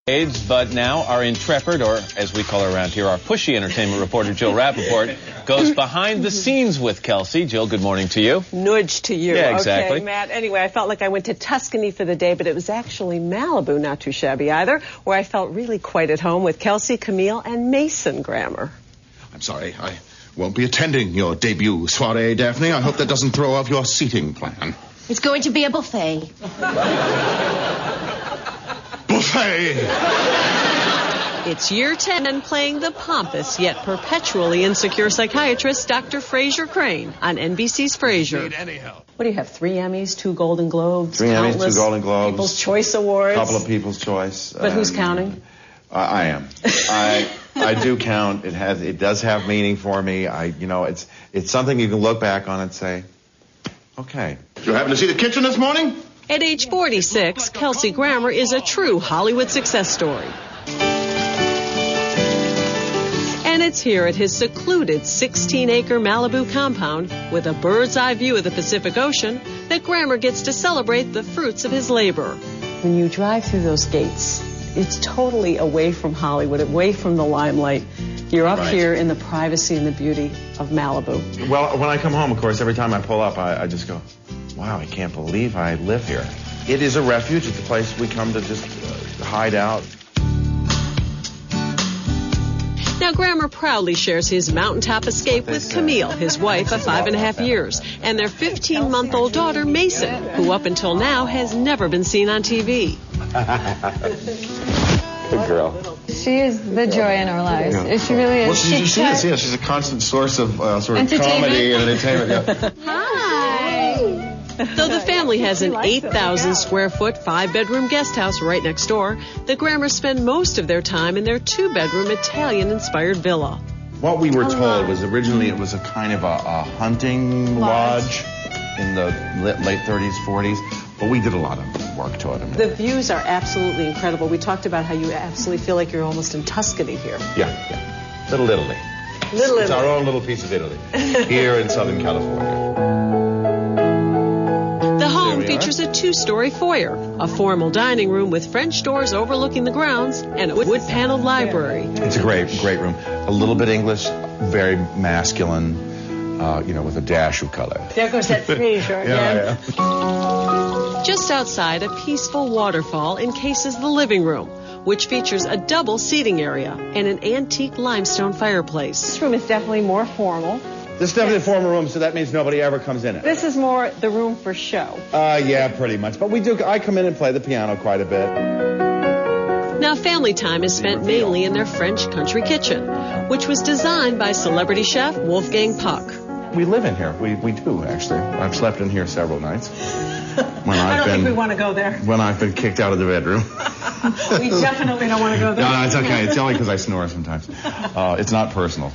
But now our intrepid, or as we call her around here, our pushy entertainment reporter, Jill Rappaport, goes behind the scenes with Kelsey. Jill, good morning to you. Nudge to you. Yeah, exactly. Okay, Matt. Anyway, I felt like I went to Tuscany for the day, but it was actually Malibu, not too shabby either, where I felt really quite at home with Kelsey, Camille, and Mason Grammer. I'm sorry, I won't be attending your debut soiree, Daphne. I hope that doesn't throw off your seating plan. It's going to be a buffet. Buffet! It's year 10 and playing the pompous yet perpetually insecure psychiatrist Dr. Frasier Crane on NBC's Frasier. What do you have, 3 Emmys, 2 Golden Globes? 3 Emmys, 2 Golden Globes. People's Choice Awards. A couple of People's Choice. But who's counting? I am. I do count. It does have meaning for me. It's something you can look back on and say, okay. You happen to see the kitchen this morning? At age 46, Kelsey Grammer is a true Hollywood success story. And it's here at his secluded 16-acre Malibu compound with a bird's-eye view of the Pacific Ocean that Grammer gets to celebrate the fruits of his labor. When you drive through those gates, it's totally away from Hollywood, away from the limelight. You're up here in the privacy and the beauty of Malibu. Well, when I come home, of course, every time I pull up, I just go, wow, I can't believe I live here. It is a refuge. It's a place we come to just hide out. Now, Grammer proudly shares his mountaintop escape with Camille, his wife of 5.5 years, and their 15-month-old daughter, Mason, who up until now has never been seen on TV. Good girl. She is the joy in our lives. Yeah. She really is. Well, she is. Yeah, she's a constant source of sort of comedy and entertainment. Yeah. Hi. Though the family has an 8,000 square foot, 5-bedroom guest house right next door, the Grammers spend most of their time in their 2-bedroom Italian-inspired villa. What we were told was originally it was a kind of a hunting lodge in the late 30s, 40s, but we did a lot of work to it. The views are absolutely incredible. We talked about how you absolutely feel like you're almost in Tuscany here. Yeah. Little Italy. Little It's Italy. our own little piece of Italy here in Southern California. The home features a 2-story foyer, a formal dining room with French doors overlooking the grounds, and a wood-paneled library. It's a great room. A little bit English, very masculine, with a dash of color. There goes that Frasier again. Yeah. Just outside, a peaceful waterfall encases the living room, which features a double seating area and an antique limestone fireplace. This room is definitely more formal. This is definitely a formal room, so that means nobody ever comes in it. This is more the room for show. Yeah, pretty much. But I come in and play the piano quite a bit. Now, family time is spent mainly in their French country kitchen, which was designed by celebrity chef Wolfgang Puck. We live in here. We do, actually. I've slept in here several nights. I don't think we want to go there. When I've been kicked out of the bedroom. We definitely don't want to go there. No, it's okay. It's only because I snore sometimes. It's not personal.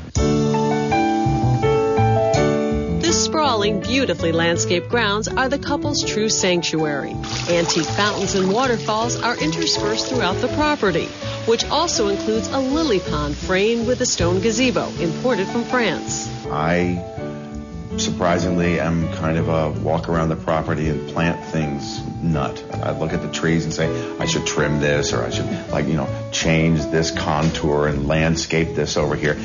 The sprawling, beautifully landscaped grounds are the couple's true sanctuary. Antique fountains and waterfalls are interspersed throughout the property, which also includes a lily pond framed with a stone gazebo imported from France. I surprisingly am kind of a walk around the property and plant things nut. I look at the trees and say, I should trim this, or I should, change this contour and landscape this over here.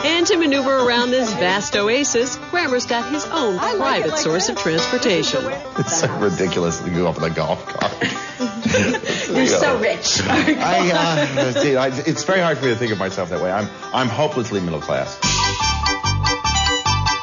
And to maneuver around this vast oasis, Grammer's got his own private source of transportation. It's so ridiculous to go up in a golf cart. You're so rich. It's very hard for me to think of myself that way. I'm hopelessly middle class.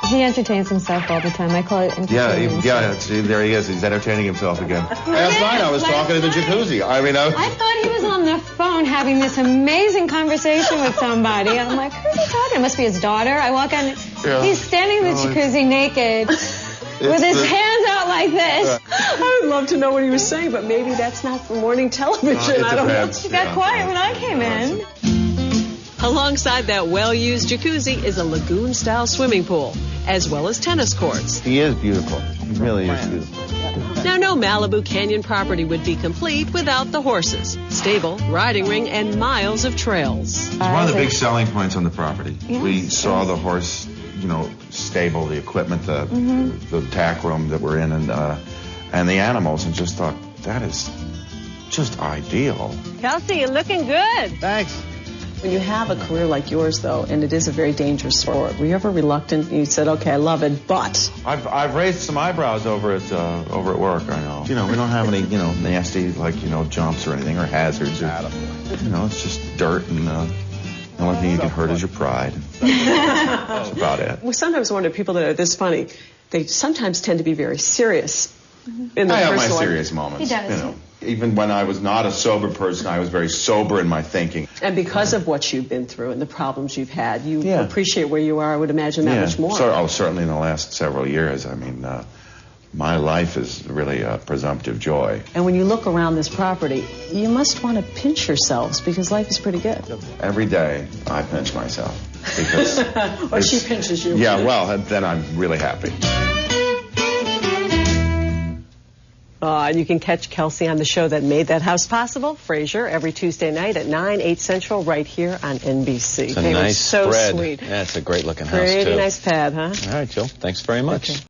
He entertains himself all the time. I call it entertaining himself. There he is. He's entertaining himself again. Last night I was talking in the jacuzzi. I thought he was on the phone having this amazing conversation with somebody. I'm like, who's he talking? It must be his daughter. I walk in. Yeah. He's standing in the jacuzzi naked with his hands out like this. I would love to know what he was saying, but maybe that's not for morning television. I don't know. She got quiet when I came in. Alongside that well-used jacuzzi is a lagoon-style swimming pool, as well as tennis courts. He is beautiful. He really is beautiful. Now, no Malibu Canyon property would be complete without the horses, stable, riding ring, and miles of trails. It's one of the big selling points on the property. Yes. We saw the horse, stable, the equipment, the tack room that we're in, and the animals, and just thought, that is just ideal. Kelsey, you're looking good. Thanks. When you have a career like yours, though, and it is a very dangerous sport, were you ever reluctant? You said, okay, I love it, but... I've raised some eyebrows over at work, I know. You know, we don't have any, nasty, jumps or anything, or hazards. It's just dirt, and the only thing you can hurt is your pride. That's about it. We sometimes wonder, people that are this funny, they sometimes tend to be very serious in their I have my personal life. serious moments. He does. Even when I was not a sober person, I was very sober in my thinking. And because of what you've been through and the problems you've had, you appreciate where you are, I would imagine, that much more. Certainly in the last several years. I mean, my life is really a presumptive joy. And when you look around this property, you must want to pinch yourselves because life is pretty good. Every day, I pinch myself. Because or she pinches you. Yeah, well, then I'm really happy. And you can catch Kelsey on the show that made that house possible, Frasier, every Tuesday night at 9, 8 Central, right here on NBC. It's a nice so spread. Sweet. Yeah, it's a great looking house, Pretty too. nice pad, huh? All right, Jill. Thanks very much. Okay.